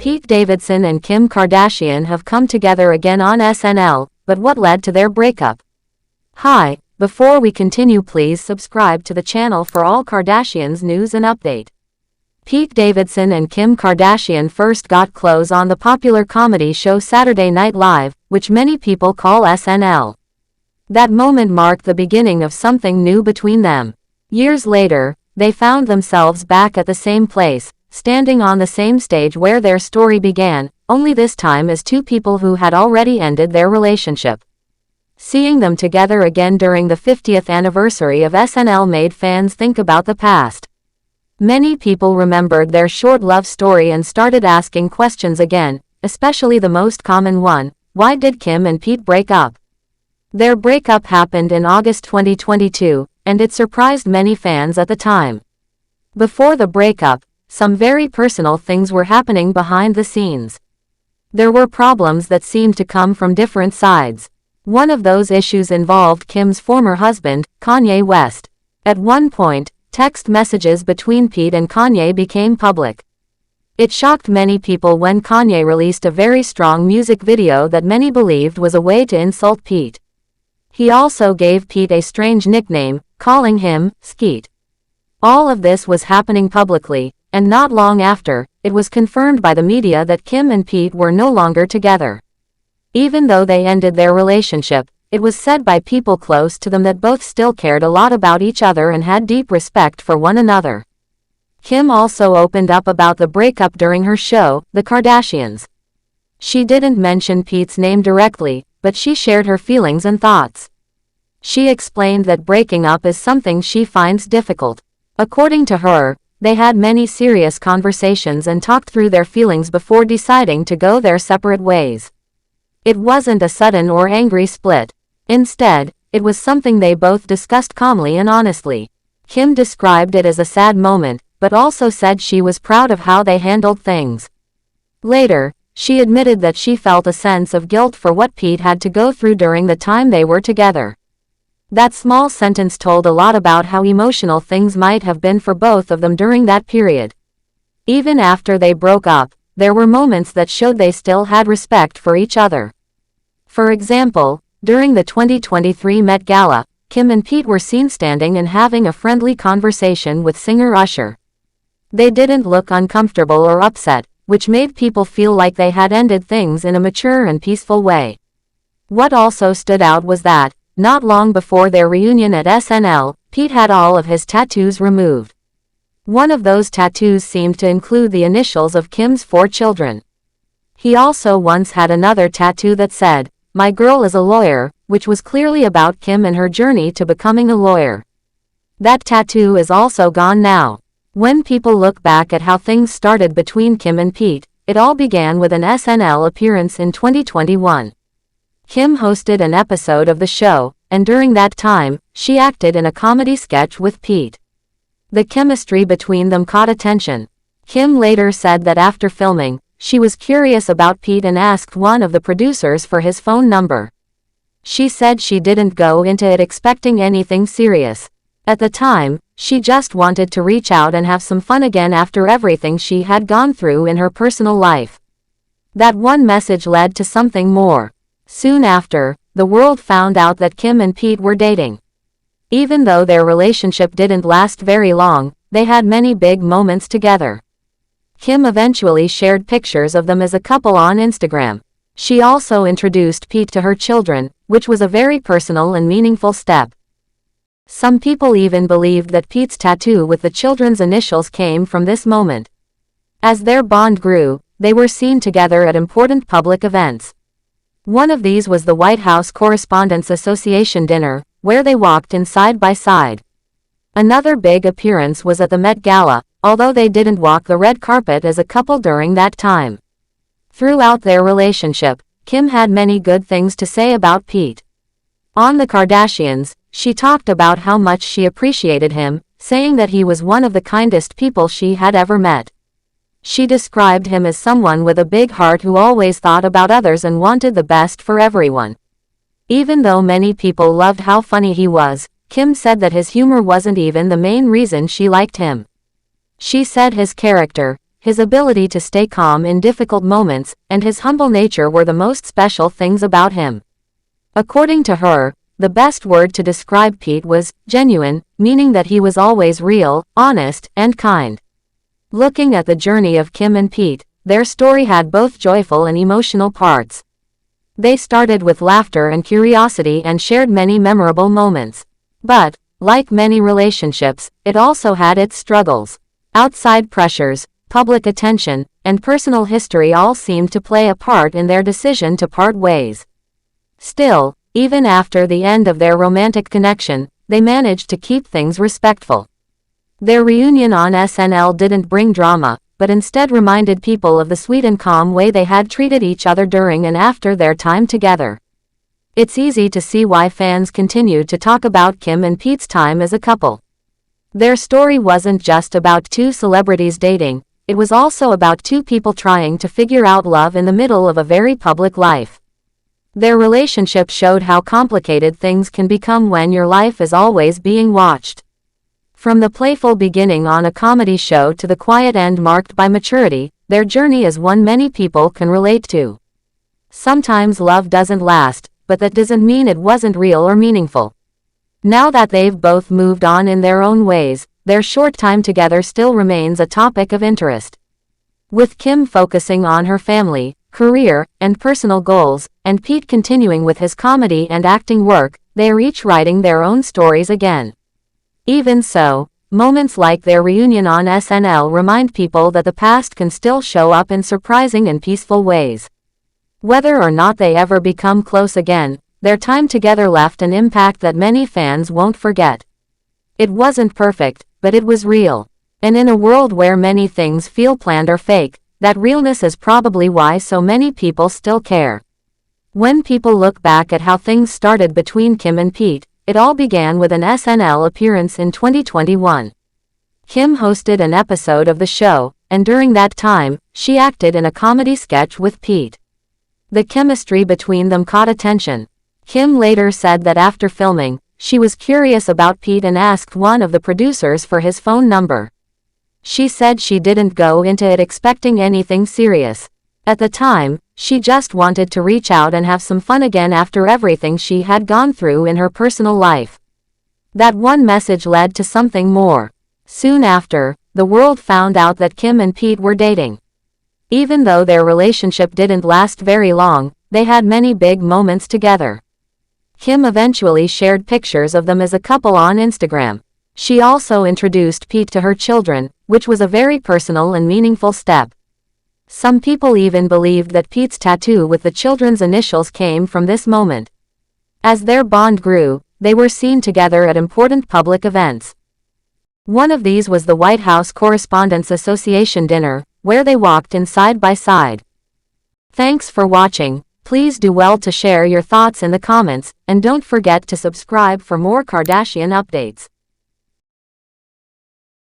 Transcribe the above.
Pete Davidson and Kim Kardashian have come together again on SNL, but what led to their breakup? Hi, before we continue, please subscribe to the channel for all Kardashians news and update. Pete Davidson and Kim Kardashian first got close on the popular comedy show Saturday Night Live, which many people call SNL. That moment marked the beginning of something new between them. Years later, they found themselves back at the same place, standing on the same stage where their story began, only this time as two people who had already ended their relationship. Seeing them together again during the 50th anniversary of SNL made fans think about the past. Many people remembered their short love story and started asking questions again, especially the most common one: why did Kim and Pete break up? Their breakup happened in August 2022, and it surprised many fans at the time. Before the breakup, some very personal things were happening behind the scenes. There were problems that seemed to come from different sides. One of those issues involved Kim's former husband, Kanye West. At one point, text messages between Pete and Kanye became public. It shocked many people when Kanye released a very strong music video that many believed was a way to insult Pete. He also gave Pete a strange nickname, calling him Skete. All of this was happening publicly, and not long after, it was confirmed by the media that Kim and Pete were no longer together. Even though they ended their relationship, it was said by people close to them that both still cared a lot about each other and had deep respect for one another. Kim also opened up about the breakup during her show, The Kardashians. She didn't mention Pete's name directly, but she shared her feelings and thoughts. She explained that breaking up is something she finds difficult. According to her, they had many serious conversations and talked through their feelings before deciding to go their separate ways. It wasn't a sudden or angry split. Instead, it was something they both discussed calmly and honestly. Kim described it as a sad moment, but also said she was proud of how they handled things. Later, she admitted that she felt a sense of guilt for what Pete had to go through during the time they were together. That small sentence told a lot about how emotional things might have been for both of them during that period. Even after they broke up, there were moments that showed they still had respect for each other. For example, during the 2023 Met Gala, Kim and Pete were seen standing and having a friendly conversation with singer Usher. They didn't look uncomfortable or upset, which made people feel like they had ended things in a mature and peaceful way. What also stood out was that, not long before their reunion at SNL, Pete had all of his tattoos removed. One of those tattoos seemed to include the initials of Kim's 4 children. He also once had another tattoo that said, "My girl is a lawyer," which was clearly about Kim and her journey to becoming a lawyer. That tattoo is also gone now. When people look back at how things started between Kim and Pete, it all began with an SNL appearance in 2021. Kim hosted an episode of the show, and during that time, she acted in a comedy sketch with Pete. The chemistry between them caught attention. Kim later said that after filming, she was curious about Pete and asked one of the producers for his phone number. She said she didn't go into it expecting anything serious. At the time, she just wanted to reach out and have some fun again after everything she had gone through in her personal life. That one message led to something more. Soon after, the world found out that Kim and Pete were dating. Even though their relationship didn't last very long, they had many big moments together. Kim eventually shared pictures of them as a couple on Instagram. She also introduced Pete to her children, which was a very personal and meaningful step. Some people even believed that Pete's tattoo with the children's initials came from this moment. As their bond grew, they were seen together at important public events. One of these was the White House Correspondents' Association dinner, where they walked in side by side. Another big appearance was at the Met Gala, although they didn't walk the red carpet as a couple during that time. Throughout their relationship, Kim had many good things to say about Pete. On The Kardashians, she talked about how much she appreciated him, saying that he was one of the kindest people she had ever met. She described him as someone with a big heart who always thought about others and wanted the best for everyone. Even though many people loved how funny he was, Kim said that his humor wasn't even the main reason she liked him. She said his character, his ability to stay calm in difficult moments, and his humble nature were the most special things about him. According to her, the best word to describe Pete was genuine, meaning that he was always real, honest, and kind. Looking at the journey of Kim and Pete, their story had both joyful and emotional parts. They started with laughter and curiosity and shared many memorable moments. But, like many relationships, it also had its struggles. Outside pressures, public attention, and personal history all seemed to play a part in their decision to part ways. Still, even after the end of their romantic connection, they managed to keep things respectful. Their reunion on SNL didn't bring drama, but instead reminded people of the sweet and calm way they had treated each other during and after their time together. It's easy to see why fans continued to talk about Kim and Pete's time as a couple. Their story wasn't just about two celebrities dating, it was also about two people trying to figure out love in the middle of a very public life. Their relationship showed how complicated things can become when your life is always being watched. From the playful beginning on a comedy show to the quiet end marked by maturity, their journey is one many people can relate to. Sometimes love doesn't last, but that doesn't mean it wasn't real or meaningful. Now that they've both moved on in their own ways, their short time together still remains a topic of interest. With Kim focusing on her family, career, and personal goals, and Pete continuing with his comedy and acting work, they are each writing their own stories again. Even so, moments like their reunion on SNL remind people that the past can still show up in surprising and peaceful ways. Whether or not they ever become close again, their time together left an impact that many fans won't forget. It wasn't perfect, but it was real. And in a world where many things feel planned or fake, that realness is probably why so many people still care. When people look back at how things started between Kim and Pete, it all began with an SNL appearance in 2021. Kim hosted an episode of the show, and during that time, she acted in a comedy sketch with Pete. The chemistry between them caught attention. Kim later said that after filming, she was curious about Pete and asked one of the producers for his phone number. She said she didn't go into it expecting anything serious. At the time, she just wanted to reach out and have some fun again after everything she had gone through in her personal life. That one message led to something more. Soon after, the world found out that Kim and Pete were dating. Even though their relationship didn't last very long, they had many big moments together. Kim eventually shared pictures of them as a couple on Instagram. She also introduced Pete to her children, which was a very personal and meaningful step. Some people even believed that Pete's tattoo with the children's initials came from this moment. As their bond grew, they were seen together at important public events. One of these was the White House Correspondents' Association dinner, where they walked in side by side. Thanks for watching. Please do well to share your thoughts in the comments, and don't forget to subscribe for more Kardashian updates.